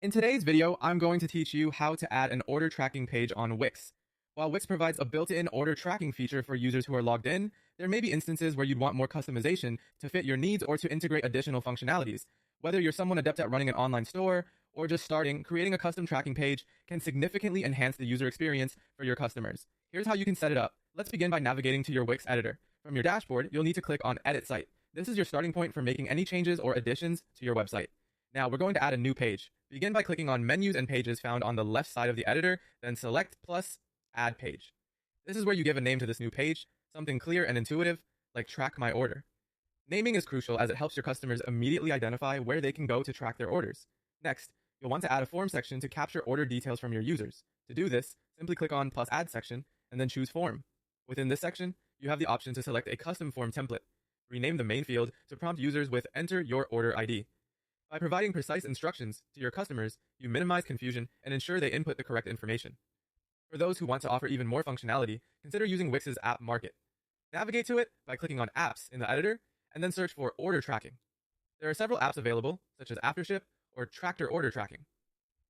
In today's video, I'm going to teach you how to add an order tracking page on Wix. While Wix provides a built-in order tracking feature for users who are logged in, there may be instances where you'd want more customization to fit your needs or to integrate additional functionalities. Whether you're someone adept at running an online store or just starting, creating a custom tracking page can significantly enhance the user experience for your customers. Here's how you can set it up. Let's begin by navigating to your Wix editor. From your dashboard, you'll need to click on Edit Site. This is your starting point for making any changes or additions to your website. Now we're going to add a new page. Begin by clicking on Menus and Pages found on the left side of the editor, then select plus Add Page. This is where you give a name to this new page, something clear and intuitive, like Track My Order. Naming is crucial as it helps your customers immediately identify where they can go to track their orders. Next, you'll want to add a form section to capture order details from your users. To do this, simply click on plus Add Section and then choose Form. Within this section, you have the option to select a custom form template. Rename the main field to prompt users with Enter Your Order ID. By providing precise instructions to your customers, you minimize confusion and ensure they input the correct information. For those who want to offer even more functionality, consider using Wix's App Market. Navigate to it by clicking on Apps in the editor, and then search for Order Tracking. There are several apps available, such as AfterShip or Tractor Order Tracking.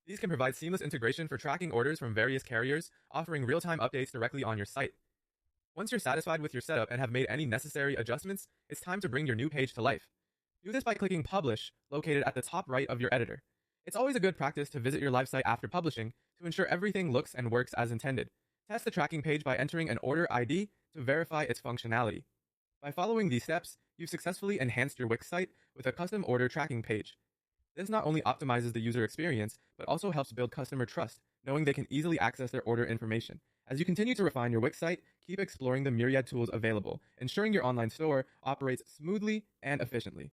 These can provide seamless integration for tracking orders from various carriers, offering real-time updates directly on your site. Once you're satisfied with your setup and have made any necessary adjustments, it's time to bring your new page to life. Do this by clicking Publish, located at the top right of your editor. It's always a good practice to visit your live site after publishing to ensure everything looks and works as intended. Test the tracking page by entering an order ID to verify its functionality. By following these steps, you've successfully enhanced your Wix site with a custom order tracking page. This not only optimizes the user experience, but also helps build customer trust, knowing they can easily access their order information. As you continue to refine your Wix site, keep exploring the myriad tools available, ensuring your online store operates smoothly and efficiently.